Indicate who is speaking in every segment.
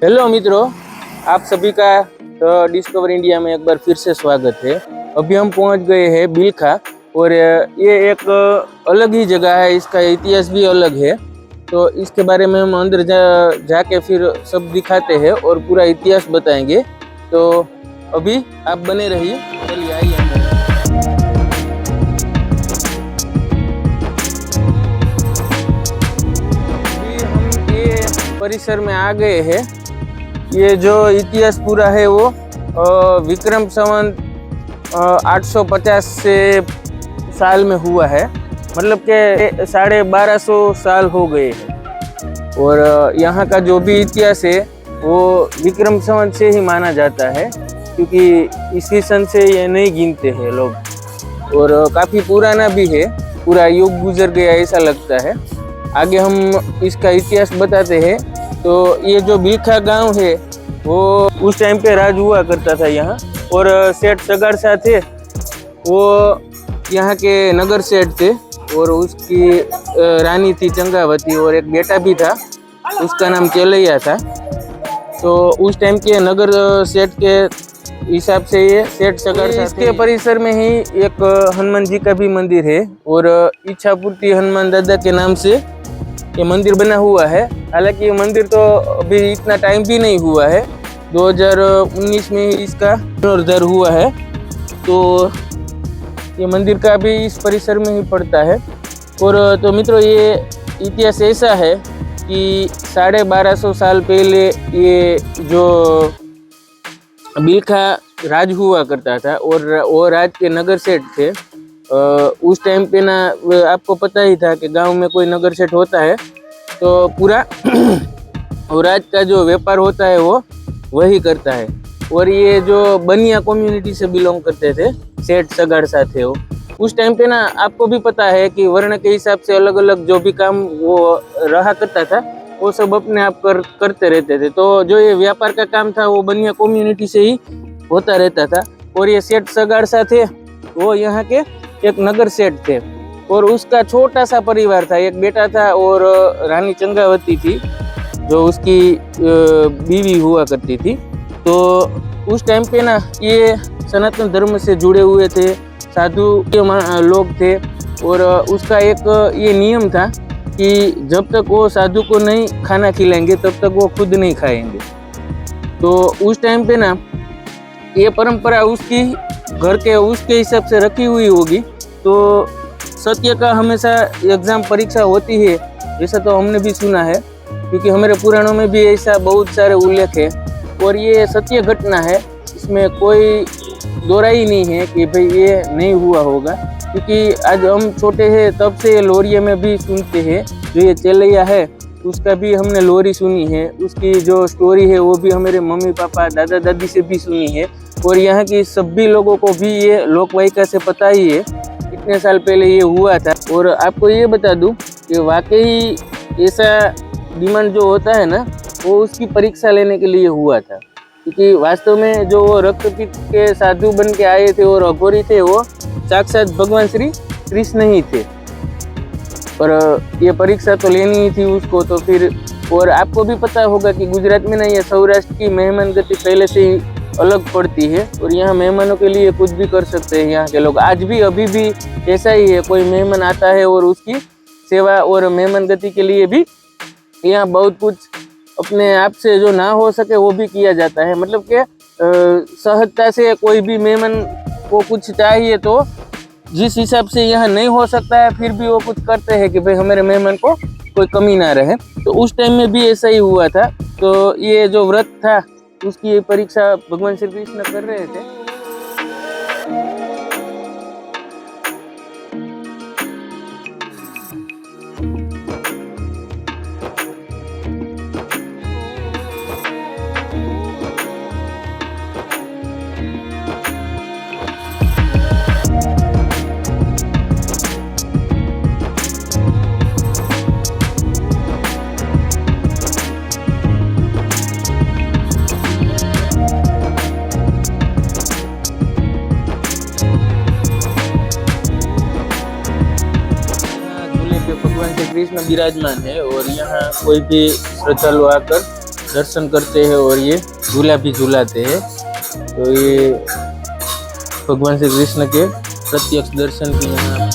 Speaker 1: Hello मित्रों, आप सभी का डिस्कवर इंडिया में एक बार फिर से स्वागत है। अभी हम पहुंच गए हैं बिलखा और ये एक अलग ही जगह है। इसका इतिहास भी अलग है, तो इसके बारे में हम अंदर जाके फिर सब दिखाते हैं और पूरा इतिहास बताएंगे। तो अभी आप बने रहिए, चलिए आइए अंदर। अभी हम ये परिसर में आ गए हैं। ये जो इतिहास पूरा है वो विक्रम संवत 850 से साल में हुआ है, मतलब के 1250 साल हो गए हैं। और यहाँ का जो भी इतिहास है वो विक्रम संवत से ही माना जाता है, क्योंकि ईस्वी सन से ये नहीं गिनते हैं लोग। और काफ़ी पुराना भी है, पूरा युग गुजर गया ऐसा लगता है। आगे हम इसका इतिहास बताते हैं। तो ये जो बिलखा गांव है वो उस टाइम पे राज हुआ करता था यहाँ, और सेठ सगाड़ शाह थे, वो यहाँ के नगर सेठ थे। और उसकी रानी थी चंगावती और एक बेटा भी था, उसका नाम चेलैया था। तो उस टाइम के नगर सेठ के हिसाब से ये सेठ सगाड़ शाह, इसके परिसर में ही एक हनुमान जी का भी मंदिर है, और इच्छा पूर्ति हनुमान दादा के नाम से ये मंदिर बना हुआ है। हालांकि ये मंदिर तो अभी इतना टाइम भी नहीं हुआ है, 2019 में इसका जीर्णोद्धार हुआ है। तो ये मंदिर का भी इस परिसर में ही पड़ता है। और तो मित्रों, ये इतिहास ऐसा है कि 1250 साल पहले ये जो बिलखा राज हुआ करता था, और वो राज के नगर सेठ थे। उस टाइम पे ना आपको पता ही था कि गांव में कोई नगर सेठ होता है तो पूरा और राज का जो व्यापार होता है वो वही करता है। और ये जो बनिया कम्युनिटी से बिलोंग करते थे, सेठ सगाड़ शाह थे वो। उस टाइम पे ना आपको भी पता है कि वर्ण के हिसाब से अलग अलग जो भी काम वो रहा करता था वो सब अपने आप करते रहते थे। तो जो ये व्यापार का काम था वो बनिया कम्युनिटी से ही होता रहता था। और ये सेठ सगाड़ शाह थे, वो यहाँ के एक नगर सेठ थे, और उसका छोटा सा परिवार था। एक बेटा था और रानी चंगावती थी जो उसकी बीवी हुआ करती थी। तो उस टाइम पे ना ये सनातन धर्म से जुड़े हुए थे, साधु के लोग थे। और उसका एक ये नियम था कि जब तक वो साधु को नहीं खाना खिलाएंगे तब तक वो खुद नहीं खाएंगे। तो उस टाइम पे ना ये परंपरा उसकी घर के उसके हिसाब से रखी हुई होगी। तो सत्य का हमेशा एग्जाम परीक्षा होती है, ऐसा तो हमने भी सुना है, क्योंकि हमारे पुराणों में भी ऐसा बहुत सारे उल्लेख है। और ये सत्य घटना है, इसमें कोई दोहराई नहीं है कि भाई ये नहीं हुआ होगा। क्योंकि आज हम छोटे हैं तब से लोरिया में भी सुनते हैं। जो ये चेलैया है उसका भी हमने लोरी सुनी है, उसकी जो स्टोरी है वो भी हमारे मम्मी पापा दादा दादी से भी सुनी है। और यहाँ की सभी लोगों को भी ये लोकवायिका से पता ही है कितने साल पहले ये हुआ था। और आपको ये बता दूं कि वाकई ऐसा डिमांड जो होता है ना वो उसकी परीक्षा लेने के लिए हुआ था। क्योंकि वास्तव में जो वो रक्तपीत के साधु बन के आए थे और अघोरी थे, वो साक्षात भगवान श्री कृष्ण ही थे। पर ये परीक्षा तो लेनी ही थी उसको। तो फिर और आपको भी पता होगा कि गुजरात में ना ये सौराष्ट्र की मेहमान गति पहले से ही अलग पड़ती है, और यहाँ मेहमानों के लिए कुछ भी कर सकते हैं यहाँ के लोग। आज भी अभी भी ऐसा ही है, कोई मेहमान आता है और उसकी सेवा और मेहमान गति के लिए भी यहाँ बहुत कुछ अपने आप से जो ना हो सके वो भी किया जाता है। मतलब कि सहजता से कोई भी मेहमान को कुछ चाहिए तो जिस हिसाब से यहाँ नहीं हो सकता है फिर भी वो कुछ करते हैं कि भाई हमारे मेहमान को कोई कमी ना रहे। तो उस टाइम में भी ऐसा ही हुआ था। तो ये जो व्रत था उसकी परीक्षा भगवान श्री कृष्ण कर रहे थे। कृष्ण विराजमान है, और यहाँ कोई भी श्रद्धालु आकर दर्शन करते हैं और ये झूला भी झूलाते हैं। तो ये भगवान श्री कृष्ण के प्रत्यक्ष दर्शन भी यहाँ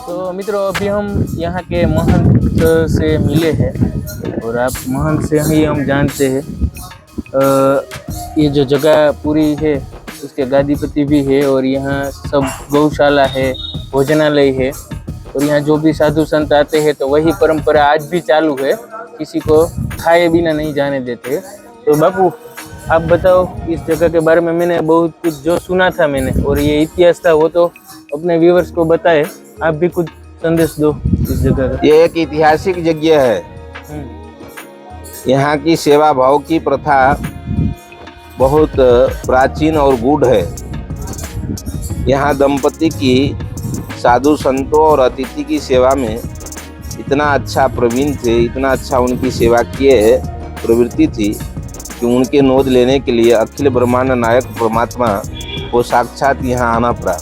Speaker 1: तो मित्रों अभी हम यहाँ के महंत से मिले हैं और आप महंत से ही हम जानते हैं ये जो जगह पूरी है उसके गादीपति भी है और यहाँ सब गौशाला है, भोजनालय है और यहाँ जो भी साधु संत आते हैं तो वही परंपरा आज भी चालू है, किसी को खाए बिना नहीं जाने देते। तो बापू आप बताओ इस जगह के बारे में, मैंने बहुत कुछ जो सुना था मैंने और ये इतिहास था वो तो अपने व्यूअर्स को बताए, आप भी कुछ संदेश दो इस जगह का।
Speaker 2: ये एक ऐतिहासिक जगह है। यहाँ की सेवा भाव की प्रथा बहुत प्राचीन और गूढ़ है। यहाँ दंपति की साधु संतों और अतिथि की सेवा में इतना अच्छा प्रवीण थे, इतना अच्छा उनकी सेवा किए प्रवृत्ति थी कि उनके नोद लेने के लिए अखिल ब्रह्मांड नायक परमात्मा को साक्षात यहाँ आना पड़ा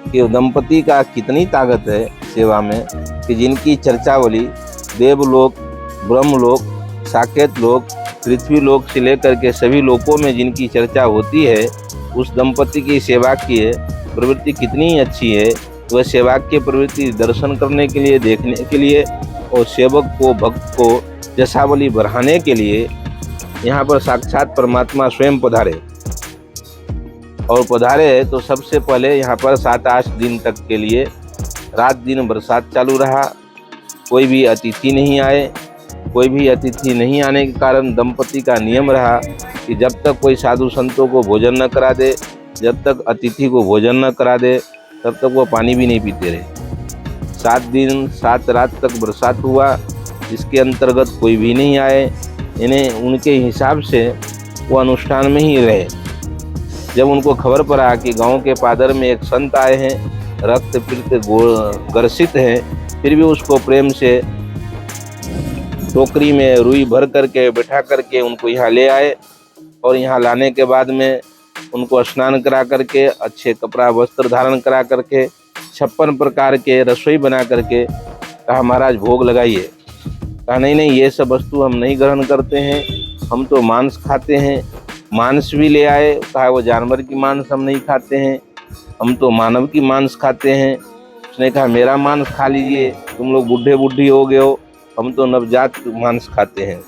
Speaker 2: कि दंपति का कितनी ताकत है सेवा में कि जिनकी चर्चावली देवलोक, ब्रह्मलोक, साकेत लोक, पृथ्वी लोक से लेकर के सभी लोकों में जिनकी चर्चा होती है, उस दंपति की सेवा की प्रवृत्ति कितनी अच्छी है। वह सेवा की प्रवृत्ति दर्शन करने के लिए, देखने के लिए और सेवक को, भक्त को जसावली बढ़ाने के लिए यहाँ पर साक्षात परमात्मा स्वयं पधारे और पधारे तो सबसे पहले यहाँ पर 7-8 दिन तक के लिए रात दिन बरसात चालू रहा। कोई भी अतिथि नहीं आए। कोई भी अतिथि नहीं आने के कारण दंपति का नियम रहा कि जब तक कोई साधु संतों को भोजन न करा दे, जब तक अतिथि को भोजन न करा दे, तब तक वो पानी भी नहीं पीते रहे। 7 दिन 7 रात तक बरसात हुआ, जिसके अंतर्गत कोई भी नहीं आए। इन्हें उनके हिसाब से वो अनुष्ठान में ही रहे। जब उनको खबर पड़ा कि गांव के पादर में एक संत आए हैं, रक्त पीड़ित ग्रसित हैं, फिर भी उसको प्रेम से टोकरी में रुई भर करके बैठा करके उनको यहाँ ले आए और यहाँ लाने के बाद में उनको स्नान करा करके, अच्छे कपड़ा वस्त्र धारण करा करके, 56 प्रकार के रसोई बना करके कहा महाराज भोग लगाइए। कहा नहीं ये सब वस्तु हम नहीं ग्रहण करते हैं, हम तो मांस खाते हैं। मांस भी ले आए। कहा वो जानवर की मांस हम नहीं खाते हैं, हम तो मानव की मांस खाते हैं। उसने कहा मेरा मांस खा लीजिए, तुम लोग बूढ़े बूढ़ी हो गए हो, हम तो नवजात मांस खाते हैं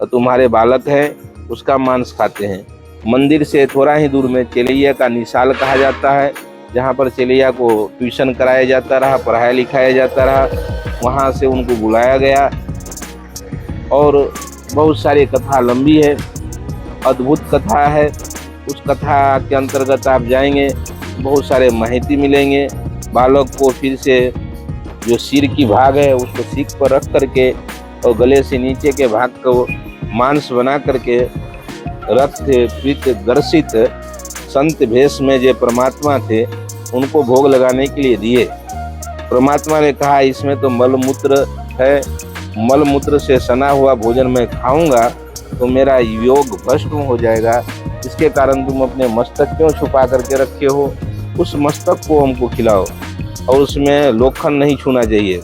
Speaker 2: और तुम्हारे बालक है उसका मांस खाते हैं। मंदिर से थोड़ा ही दूर में चेलैया का निशाल कहा जाता है, जहाँ पर चेलैया को ट्यूशन कराया जाता रहा, पढ़ाया लिखाया जाता रहा। वहाँ से उनको बुलाया गया और बहुत सारी कथा लंबी है, अद्भुत कथा है। उस कथा के अंतर्गत आप जाएंगे, बहुत सारे माहिती मिलेंगे। बालक को फिर से जो सिर की भाग है उसको सीख पर रख करके और गले से नीचे के भाग को मांस बना करके रक्त पीत ग्रसित संत भेष में जो परमात्मा थे उनको भोग लगाने के लिए दिए। परमात्मा ने कहा इसमें तो मलमूत्र है, मलमूत्र से सना हुआ भोजन मैं खाऊंगा तो मेरा योग भस्म हो जाएगा। इसके कारण तुम अपने मस्तक क्यों छुपा करके रखे हो, उस मस्तक को हमको खिलाओ और उसमें लोखंड नहीं छूना चाहिए।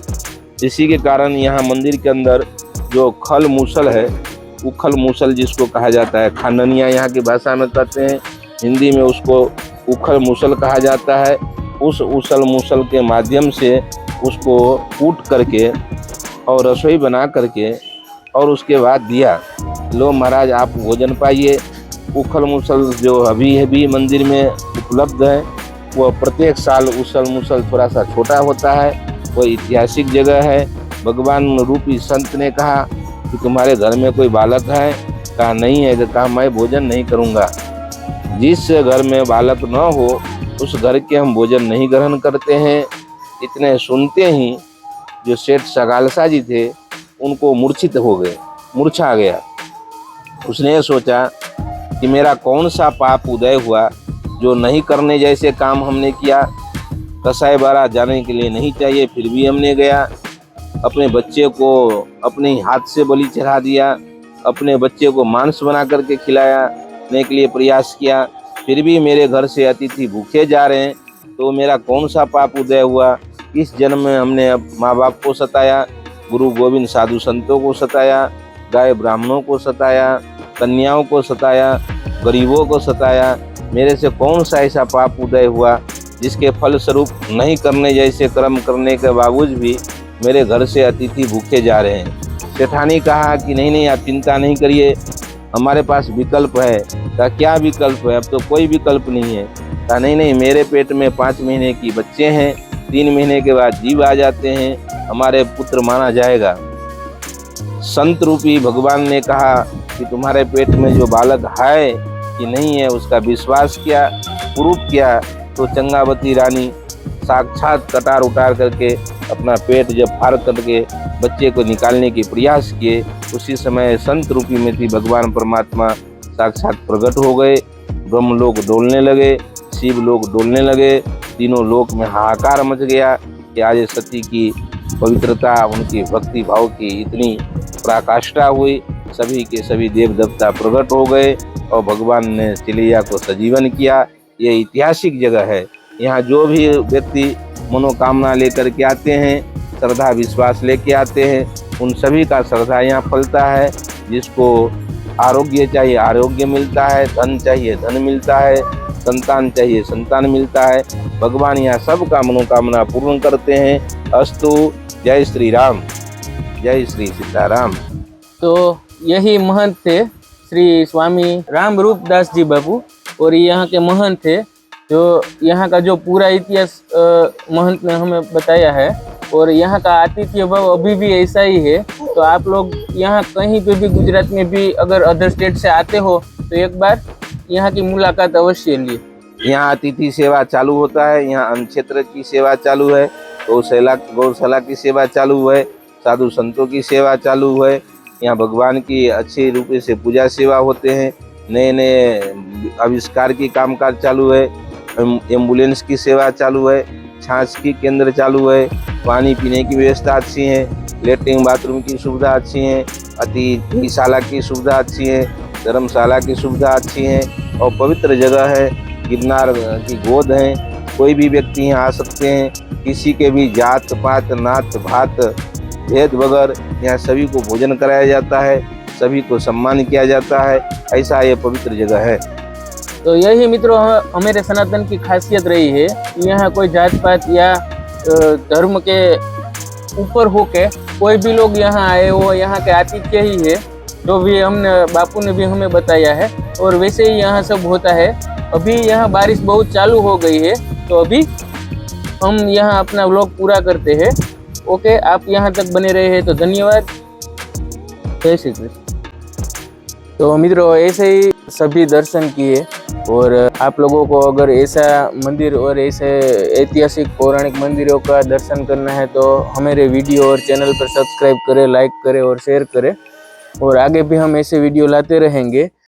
Speaker 2: इसी के कारण यहाँ मंदिर के अंदर जो खल मूसल है, उखल मूसल जिसको कहा जाता है, खाननिया यहाँ की भाषा में कहते हैं, हिंदी में उसको उखल मूसल कहा जाता है। उस उसल मूसल के माध्यम से उसको कूट करके और रसोई बना करके और उसके बाद दिया, लो महाराज आप भोजन पाइए। उखल मूसल जो अभी भी मंदिर में उपलब्ध है वह प्रत्येक साल उसल मुसल थोड़ा सा छोटा होता है। वह ऐतिहासिक जगह है। भगवान रूपी संत ने कहा कि तुम्हारे घर में कोई बालक है? कहा नहीं है। तो कहा मैं भोजन नहीं करूँगा। जिस घर में बालक न हो उस घर के हम भोजन नहीं ग्रहण करते हैं। इतने सुनते ही जो सेठ सगालसा जी थे उनको मूर्छित हो गए, मूर्छा गया। उसने सोचा कि मेरा कौन सा पाप उदय हुआ जो नहीं करने जैसे काम हमने किया। कसाई बारा जाने के लिए नहीं चाहिए, फिर भी हमने गया। अपने बच्चे को अपने हाथ से बलि चढ़ा दिया, अपने बच्चे को मांस बना करके खिलाने के लिए प्रयास किया, फिर भी मेरे घर से अतिथि भूखे जा रहे हैं। तो मेरा कौन सा पाप उदय हुआ? इस जन्म में हमने माँ बाप को सताया, गुरु गोविंद साधु संतों को सताया, गाय ब्राह्मणों को सताया, कन्याओं को सताया, गरीबों को सताया। मेरे से कौन सा ऐसा पाप उदय हुआ जिसके फलस्वरूप नहीं करने जैसे कर्म करने के बावजूद भी मेरे घर से अतिथि भूखे जा रहे हैं। सेठानी कहा कि नहीं आप चिंता नहीं करिए, हमारे पास विकल्प है। कहा क्या विकल्प है? अब तो कोई विकल्प नहीं है। कहा नहीं मेरे पेट में 5 महीने की बच्चे हैं, 3 महीने के बाद जीव आ जाते हैं, हमारे पुत्र माना जाएगा। संत रूपी भगवान ने कहा कि तुम्हारे पेट में जो बालक है कि नहीं है उसका विश्वास किया, प्रूफ किया। तो चंगावती रानी साक्षात कटार उतार करके अपना पेट जब फाड़ करके बच्चे को निकालने के प्रयास किए, उसी समय संत रूपी में थी भगवान परमात्मा साक्षात प्रकट हो गए। ब्रह्म लोग डोलने लगे, शिव लोग डोलने लगे, तीनों लोक में हाहाकार मच गया कि आज सती की पवित्रता, उनकी भक्ति भाव की इतनी पराकाष्ठा हुई। सभी के सभी देव देवता प्रकट हो गए और भगवान ने चिलैया को सजीवन किया। ये ऐतिहासिक जगह है। यहाँ जो भी व्यक्ति मनोकामना लेकर के आते हैं, श्रद्धा विश्वास लेके आते हैं, उन सभी का श्रद्धा यहाँ फलता है। जिसको आरोग्य चाहिए आरोग्य मिलता है, धन चाहिए धन मिलता है, संतान चाहिए संतान मिलता है। भगवान यहाँ सबका मनोकामना पूर्ण करते हैं। अस्तु। जय श्री राम, जय श्री सीताराम।
Speaker 1: तो यही महंत थे श्री स्वामी राम रूप दास जी बापू, और यहाँ के महंत थे जो यहाँ का जो पूरा इतिहास महंत ने हमें बताया है। और यहाँ का आतिथ्य भाव अभी भी ऐसा ही है। तो आप लोग यहाँ कहीं पे भी गुजरात में भी अगर अदर स्टेट से आते हो तो एक बार यहाँ की मुलाकात अवश्य लिए।
Speaker 2: यहाँ अतिथि सेवा चालू होता है, यहाँ अन्न क्षेत्र की सेवा चालू है, गौशाला की सेवा चालू है, साधु संतों की सेवा चालू है। यहाँ भगवान की अच्छी रूप से पूजा सेवा होते हैं। नए नए आविष्कार की कामकाज चालू है। एम्बुलेंस की सेवा चालू है, छाछ की केंद्र चालू है, पानी पीने की व्यवस्था अच्छी है, लेटरिन बाथरूम की सुविधा अच्छी है, अतिथिशाला की सुविधा अच्छी है, धर्मशाला की सुविधा अच्छी है और पवित्र जगह है। गिरनार की गोद है, कोई भी व्यक्ति यहाँ आ सकते हैं। किसी के भी जात पात नात भात भेद बगैर यहाँ सभी को भोजन कराया जाता है, सभी को सम्मान किया जाता है। ऐसा ये पवित्र जगह है।
Speaker 1: तो यही मित्रों हमारे सनातन की खासियत रही है। यहाँ कोई जात पात या धर्म के ऊपर होके कोई भी लोग यहाँ आए वो यहाँ के आतिथ्य ही है, जो भी हमने बापू ने भी हमें बताया है। और वैसे ही यहाँ सब होता है। अभी यहाँ बारिश बहुत चालू हो गई है, तो अभी हम यहाँ अपना व्लॉग पूरा करते हैं। ओके, आप यहाँ तक बने रहे हैं तो धन्यवाद। जय श्री कृष्ण। तो मित्रों ऐसे ही सभी दर्शन किए, और आप लोगों को अगर ऐसा मंदिर और ऐसे ऐतिहासिक पौराणिक मंदिरों का दर्शन करना है तो हमारे वीडियो और चैनल पर सब्सक्राइब करें, लाइक करें और शेयर करें। और आगे भी हम ऐसे वीडियो लाते रहेंगे।